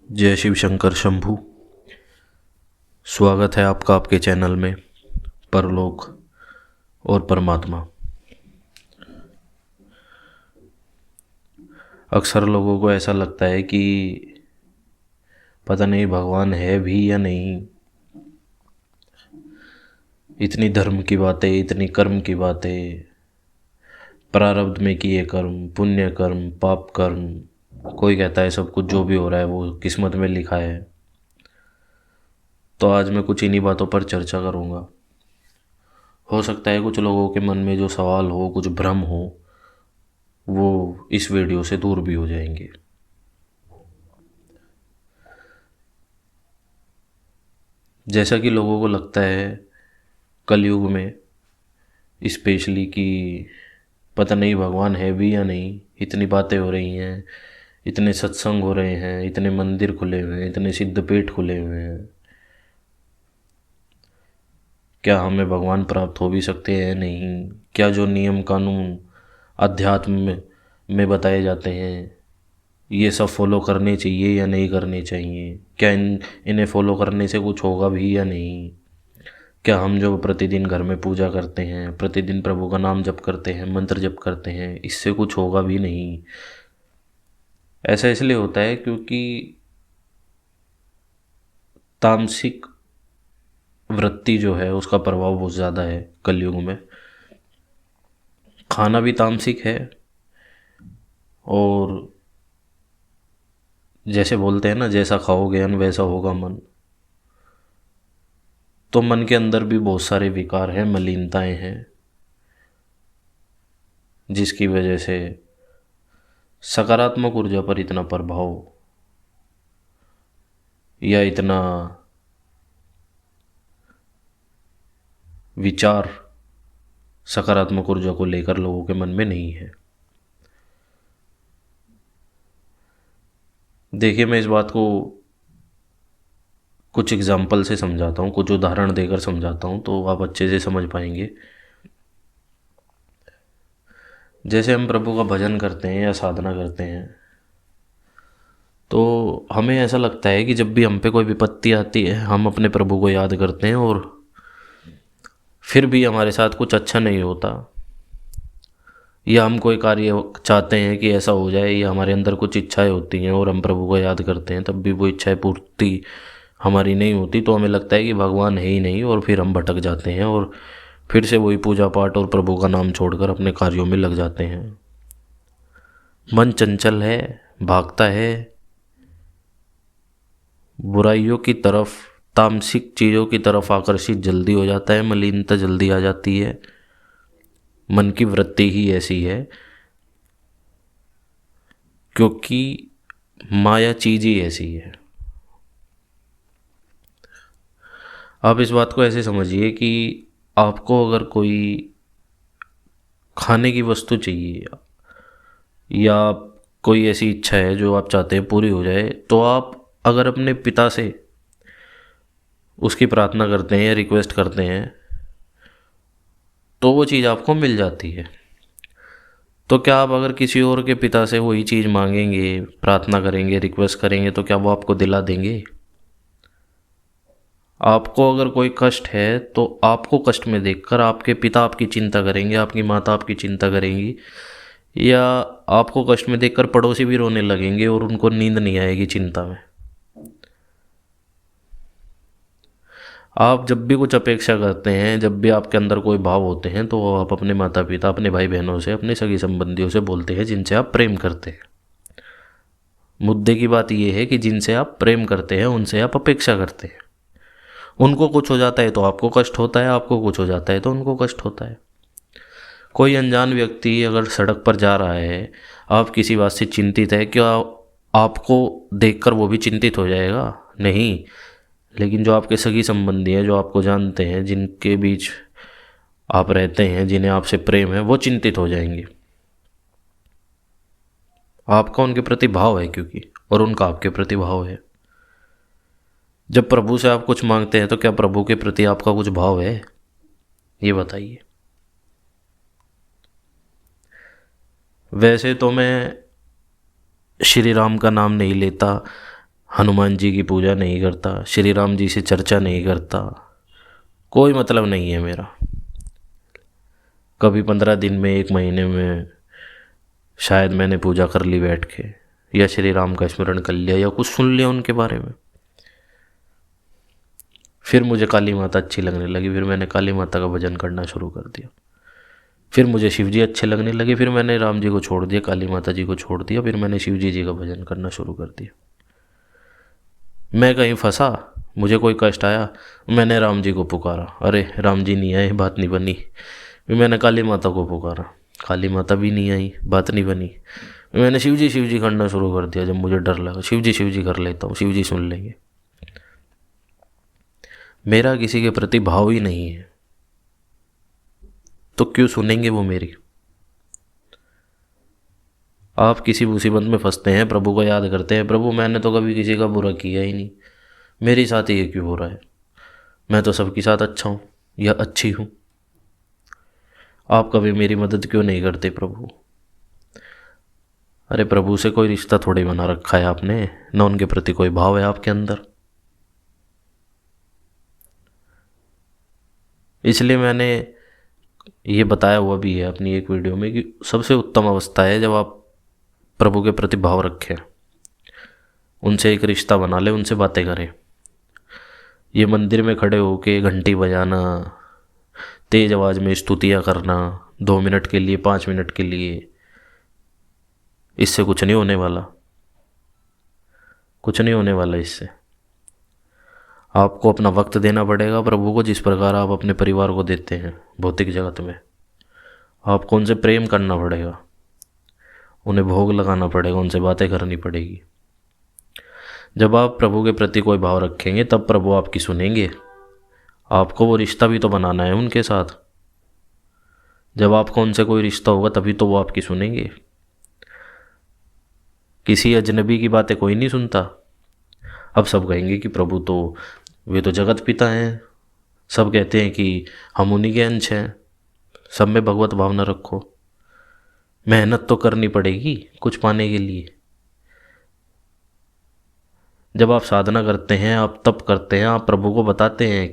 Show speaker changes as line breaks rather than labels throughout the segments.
जय शिव शंकर शंभू। स्वागत है आपका आपके चैनल में परलोक और परमात्मा। अक्सर लोगों को ऐसा लगता है कि पता नहीं भगवान है भी या नहीं। इतनी धर्म की बातें, इतनी कर्म की बातें, प्रारब्ध में किए कर्म, पुण्य कर्म, पाप कर्म, कोई कहता है सब कुछ जो भी हो रहा है वो किस्मत में लिखा है। तो आज मैं कुछ इन्हीं बातों पर चर्चा करूँगा। हो सकता है कुछ लोगों के मन में जो सवाल हो, कुछ भ्रम हो, वो इस वीडियो से दूर भी हो जाएंगे। जैसा कि लोगों को लगता है कलयुग में स्पेशली कि पता नहीं भगवान है भी या नहीं। इतनी बातें हो रही हैं, इतने सत्संग हो रहे हैं, इतने मंदिर खुले हुए हैं, इतने सिद्धपीठ खुले हुए हैं, क्या हमें भगवान प्राप्त हो भी सकते हैं? नहीं। क्या जो नियम कानून अध्यात्म में बताए जाते हैं ये सब फॉलो करने चाहिए या नहीं करने चाहिए? क्या इन्हें फॉलो करने से कुछ होगा भी या नहीं? क्या हम जो प्रतिदिन घर में पूजा करते हैं, प्रतिदिन प्रभु का नाम जप करते हैं, मंत्र जप करते हैं, इससे कुछ होगा भी नहीं? ऐसा इसलिए होता है क्योंकि तामसिक वृत्ति जो है उसका प्रभाव बहुत ज़्यादा है कलयुग में। खाना भी तामसिक है और जैसे बोलते हैं ना, जैसा खाओगे अन्न वैसा होगा मन। तो मन के अंदर भी बहुत सारे विकार हैं, मलिनताएं हैं, जिसकी वजह से सकारात्मक ऊर्जा पर इतना प्रभाव या इतना विचार सकारात्मक ऊर्जा को लेकर लोगों के मन में नहीं है। देखिए, मैं इस बात को कुछ एग्जाम्पल से समझाता हूँ, कुछ उदाहरण देकर समझाता हूँ तो आप अच्छे से समझ पाएंगे। जैसे हम प्रभु का भजन करते हैं या साधना करते हैं तो हमें ऐसा लगता है कि जब भी हम पे कोई विपत्ति आती है हम अपने प्रभु को याद करते हैं और फिर भी हमारे साथ कुछ अच्छा नहीं होता, या हम कोई कार्य चाहते हैं कि ऐसा हो जाए, या हमारे अंदर कुछ इच्छाएं होती हैं और हम प्रभु को याद करते हैं तब भी वो इच्छाएं पूर्ति हमारी नहीं होती, तो हमें लगता है कि भगवान है ही नहीं और फिर हम भटक जाते हैं और फिर से वही पूजा पाठ और प्रभु का नाम छोड़कर अपने कार्यों में लग जाते हैं। मन चंचल है, भागता है बुराइयों की तरफ, तामसिक चीज़ों की तरफ आकर्षित जल्दी हो जाता है, मलिनता जल्दी आ जाती है। मन की वृत्ति ही ऐसी है क्योंकि माया चीज ही ऐसी है। आप इस बात को ऐसे समझिए कि आपको अगर कोई खाने की वस्तु चाहिए या कोई ऐसी इच्छा है जो आप चाहते हैं पूरी हो जाए, तो आप अगर अपने पिता से उसकी प्रार्थना करते हैं या रिक्वेस्ट करते हैं तो वो चीज़ आपको मिल जाती है। तो क्या आप अगर किसी और के पिता से वही चीज़ मांगेंगे, प्रार्थना करेंगे, रिक्वेस्ट करेंगे तो क्या वो आपको दिला देंगे? आपको अगर कोई कष्ट है तो आपको कष्ट में देखकर आपके पिता आपकी चिंता करेंगे, आपकी माता आपकी चिंता करेंगी, या आपको कष्ट में देखकर पड़ोसी भी रोने लगेंगे और उनको नींद नहीं आएगी चिंता में। आप जब भी कुछ अपेक्षा करते हैं, जब भी आपके अंदर कोई भाव होते हैं तो आप अपने माता पिता, अपने भाई बहनों से, अपने सगी संबंधियों से बोलते हैं जिनसे आप प्रेम करते हैं। मुद्दे की बात यह है कि जिनसे आप प्रेम करते हैं उनसे आप अपेक्षा करते हैं। उनको कुछ हो जाता है तो आपको कष्ट होता है, आपको कुछ हो जाता है तो उनको कष्ट होता है। कोई अनजान व्यक्ति अगर सड़क पर जा रहा है, आप किसी बात से चिंतित है, क्या आपको देखकर वो भी चिंतित हो जाएगा? नहीं। लेकिन जो आपके सगी संबंधी हैं, जो आपको जानते हैं, जिनके बीच आप रहते हैं, जिन्हें आपसे प्रेम है, वो चिंतित हो जाएंगे। आपका उनके प्रति भाव है क्योंकि, और उनका आपके प्रति भाव है। जब प्रभु से आप कुछ मांगते हैं तो क्या प्रभु के प्रति आपका कुछ भाव है? ये बताइए। वैसे तो मैं श्री राम का नाम नहीं लेता, हनुमान जी की पूजा नहीं करता, श्री राम जी से चर्चा नहीं करता, कोई मतलब नहीं है मेरा। कभी 15 दिन में, 1 महीने में शायद मैंने पूजा कर ली बैठ के, या श्री राम का स्मरण कर लिया, या कुछ सुन लिया उनके बारे में। फिर मुझे काली माता अच्छी लगने लगी, फिर मैंने काली माता का भजन करना शुरू कर दिया। फिर मुझे शिव जी अच्छे लगने लगे, फिर मैंने राम जी को छोड़ दिया, काली माता जी को छोड़ दिया, फिर मैंने शिव जी का भजन करना शुरू कर दिया। मैं कहीं फंसा, मुझे कोई कष्ट आया, मैंने राम जी को पुकारा, अरे राम जी नहीं आए, बात नहीं बनी। फिर मैंने काली माता को पुकारा, काली माता भी नहीं आई, बात नहीं बनी। मैंने शिव जी करना शुरू कर दिया। जब मुझे डर लगा, शिव जी कर लेता हूँ, शिव जी सुन लेंगे। मेरा किसी के प्रति भाव ही नहीं है, तो क्यों सुनेंगे वो मेरी। आप किसी मुसीबत में फंसते हैं, प्रभु को याद करते हैं, प्रभु मैंने तो कभी किसी का बुरा किया ही नहीं, मेरे साथ ये क्यों हो रहा है, मैं तो सबके साथ अच्छा हूँ या अच्छी हूँ, आप कभी मेरी मदद क्यों नहीं करते प्रभु। अरे प्रभु से कोई रिश्ता थोड़ी बना रखा है आपने, न उनके प्रति कोई भाव है आपके अंदर। इसलिए मैंने ये बताया हुआ भी है अपनी एक वीडियो में कि सबसे उत्तम अवस्था है जब आप प्रभु के प्रति भाव रखें, उनसे एक रिश्ता बना ले, उनसे बातें करें। ये मंदिर में खड़े होके घंटी बजाना, तेज आवाज़ में स्तुतियाँ करना 2 मिनट के लिए, 5 मिनट के लिए, इससे कुछ नहीं होने वाला, कुछ नहीं होने वाला इससे। आपको अपना वक्त देना पड़ेगा प्रभु को, जिस प्रकार आप अपने परिवार को देते हैं भौतिक जगत में। आपको उनसे प्रेम करना पड़ेगा, उन्हें भोग लगाना पड़ेगा, उनसे बातें करनी पड़ेगी। जब आप प्रभु के प्रति कोई भाव रखेंगे तब प्रभु आपकी सुनेंगे। आपको वो रिश्ता भी तो बनाना है उनके साथ। जब आपको उनसे कोई रिश्ता होगा तभी तो वो आपकी सुनेंगे। किसी अजनबी की बातें कोई नहीं सुनता। अब सब कहेंगे कि प्रभु तो वे तो जगत पिता हैं, सब कहते हैं कि हम उन्हीं के अंश हैं। सब में भगवत भावना रखो, मेहनत तो करनी पड़ेगी कुछ पाने के लिए। जब आप साधना करते हैं, आप तप करते हैं, आप प्रभु को बताते हैं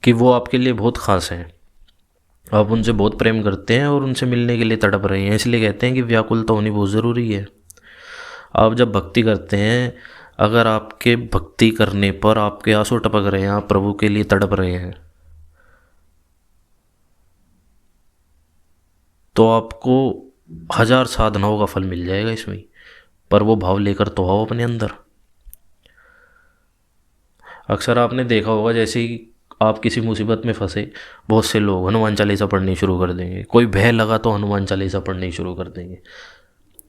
कि वो आपके लिए बहुत खास हैं, आप उनसे बहुत प्रेम करते हैं और उनसे मिलने के लिए तड़प रहे हैं। इसलिए कहते हैं कि व्याकुलता होनी बहुत ज़रूरी है। आप जब भक्ति करते हैं, अगर आपके भक्ति करने पर आपके आंसू टपक रहे हैं, आप प्रभु के लिए तड़प रहे हैं, तो आपको 1000 साधनाओं का फल मिल जाएगा इसमें। पर वो भाव लेकर तो आओ अपने अंदर। अक्सर आपने देखा होगा, जैसे ही आप किसी मुसीबत में फंसे, बहुत से लोग हनुमान चालीसा पढ़नी शुरू कर देंगे। कोई भय लगा तो हनुमान चालीसा पढ़नी शुरू कर देंगे,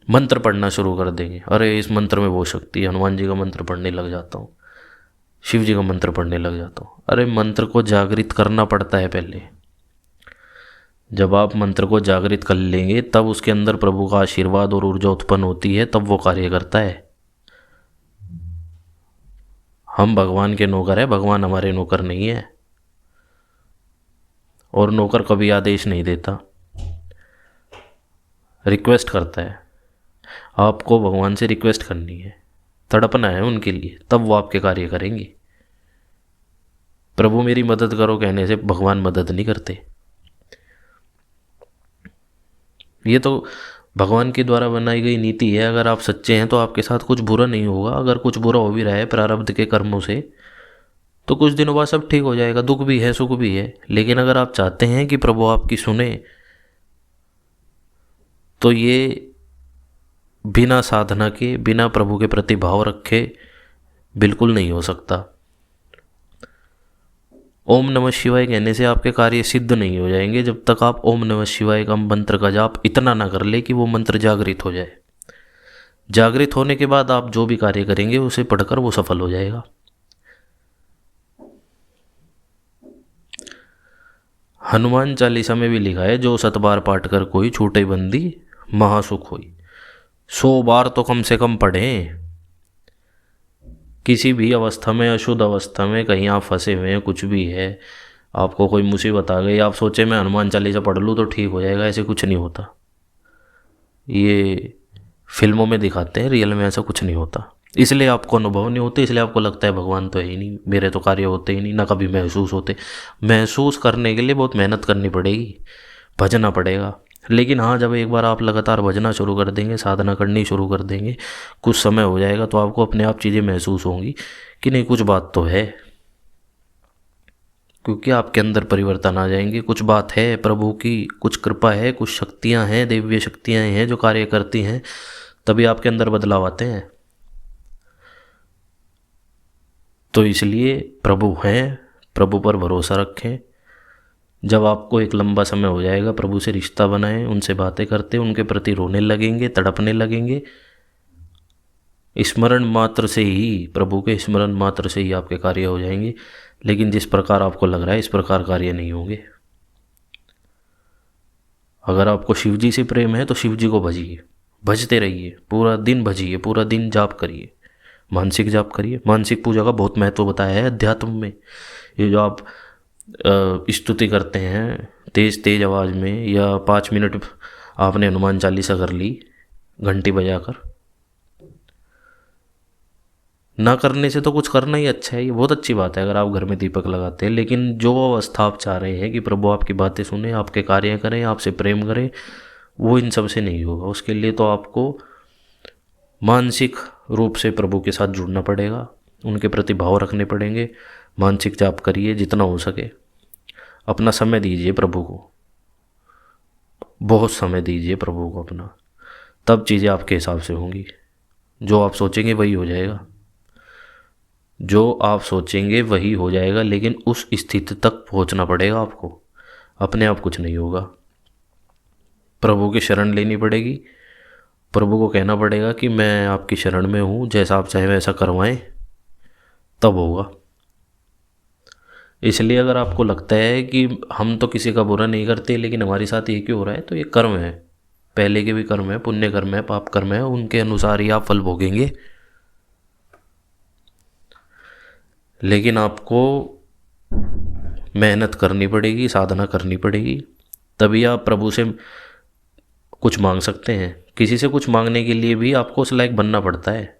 मंत्र पढ़ना शुरू कर देंगे। अरे इस मंत्र में वो शक्ति है, हनुमान जी का मंत्र पढ़ने लग जाता हूँ, शिव जी का मंत्र पढ़ने लग जाता हूँ। अरे मंत्र को जागृत करना पड़ता है पहले। जब आप मंत्र को जागृत कर लेंगे तब उसके अंदर प्रभु का आशीर्वाद और ऊर्जा उत्पन्न होती है, तब वो कार्य करता है। हम भगवान के नौकर हैं, भगवान हमारे नौकर नहीं है। और नौकर कभी आदेश नहीं देता, रिक्वेस्ट करता है। आपको भगवान से रिक्वेस्ट करनी है, तड़पना है उनके लिए, तब वो आपके कार्य करेंगे। प्रभु मेरी मदद करो कहने से भगवान मदद नहीं करते। ये तो भगवान के द्वारा बनाई गई नीति है। अगर आप सच्चे हैं तो आपके साथ कुछ बुरा नहीं होगा। अगर कुछ बुरा हो भी रहा है प्रारब्ध के कर्मों से, तो कुछ दिनों बाद सब ठीक हो जाएगा। दुख भी है, सुख भी है। लेकिन अगर आप चाहते हैं कि प्रभु आपकी सुने, तो ये बिना साधना के, बिना प्रभु के प्रति भाव रखे बिल्कुल नहीं हो सकता। ओम नमः शिवाय कहने से आपके कार्य सिद्ध नहीं हो जाएंगे जब तक आप ओम नमः शिवाय का मंत्र का जाप इतना ना कर ले कि वो मंत्र जागृत हो जाए। जागृत होने के बाद आप जो भी कार्य करेंगे उसे पढ़कर वो सफल हो जाएगा। हनुमान चालीसा में भी लिखा है, जो 7 बार पाठ कर कोई छूटे बंदी महासुख होई। 100 बार तो कम से कम पढ़ें। किसी भी अवस्था में, अशुद्ध अवस्था में कहीं आप फंसे हुए हैं, कुछ भी है, आपको कोई मुसीबत आ गई, आप सोचे मैं हनुमान चालीसा पढ़ लूँ तो ठीक हो जाएगा, ऐसे कुछ नहीं होता। ये फिल्मों में दिखाते हैं, रियल में ऐसा कुछ नहीं होता। इसलिए आपको अनुभव नहीं होते, इसलिए आपको लगता है भगवान तो है ही नहीं, मेरे तो कार्य होते ही नहीं, ना कभी महसूस होते। महसूस करने के लिए बहुत मेहनत करनी पड़ेगी, भजना पड़ेगा। लेकिन हाँ, जब एक बार आप लगातार भजना शुरू कर देंगे, साधना करनी शुरू कर देंगे, कुछ समय हो जाएगा तो आपको अपने आप चीज़ें महसूस होंगी कि नहीं कुछ बात तो है, क्योंकि आपके अंदर परिवर्तन आ जाएंगे। कुछ बात है प्रभु की, कुछ कृपा है, कुछ शक्तियाँ हैं, दिव्य शक्तियाँ हैं जो कार्य करती हैं, तभी आपके अंदर बदलाव आते हैं। तो इसलिए प्रभु हैं, प्रभु पर भरोसा रखें। जब आपको एक लंबा समय हो जाएगा, प्रभु से रिश्ता बनाएं, उनसे बातें करते, उनके प्रति रोने लगेंगे, तड़पने लगेंगे। स्मरण मात्र से ही, प्रभु के स्मरण मात्र से ही आपके कार्य हो जाएंगे। लेकिन जिस प्रकार आपको लग रहा है इस प्रकार कार्य नहीं होंगे। अगर आपको शिव जी से प्रेम है तो शिव जी को भजिए, भजते रहिए, पूरा दिन भजिए, पूरा दिन जाप करिए, मानसिक जाप करिए। मानसिक पूजा का बहुत महत्व बताया है अध्यात्म में। ये जो आप स्तुति करते हैं तेज तेज आवाज़ में, या 5 मिनट आपने हनुमान चालीसा कर ली घंटी बजाकर, ना करने से तो कुछ करना ही अच्छा है। ये बहुत अच्छी बात है अगर आप घर में दीपक लगाते हैं। लेकिन जो अवस्था आप चाह रहे हैं कि प्रभु आपकी बातें सुने, आपके कार्य करें, आपसे प्रेम करें, वो इन सब से नहीं होगा। उसके लिए तो आपको मानसिक रूप से प्रभु के साथ जुड़ना पड़ेगा, उनके प्रति भाव रखने पड़ेंगे। मानसिक जाप करिए जितना हो सके, अपना समय दीजिए प्रभु को, बहुत समय दीजिए प्रभु को अपना, तब चीज़ें आपके हिसाब से होंगी। जो आप सोचेंगे वही हो जाएगा, जो आप सोचेंगे वही हो जाएगा। लेकिन उस स्थिति तक पहुंचना पड़ेगा आपको, अपने आप कुछ नहीं होगा। प्रभु की शरण लेनी पड़ेगी, प्रभु को कहना पड़ेगा कि मैं आपकी शरण में हूँ, जैसा आप चाहें वैसा करवाएं, तब होगा। इसलिए अगर आपको लगता है कि हम तो किसी का बुरा नहीं करते लेकिन हमारे साथ ये क्यों हो रहा है, तो ये कर्म है, पहले के भी कर्म है, पुण्य कर्म है, पाप कर्म है, उनके अनुसार ही आप फल भोगेंगे। लेकिन आपको मेहनत करनी पड़ेगी, साधना करनी पड़ेगी, तभी आप प्रभु से कुछ मांग सकते हैं। किसी से कुछ मांगने के लिए भी आपको उस लायक बनना पड़ता है।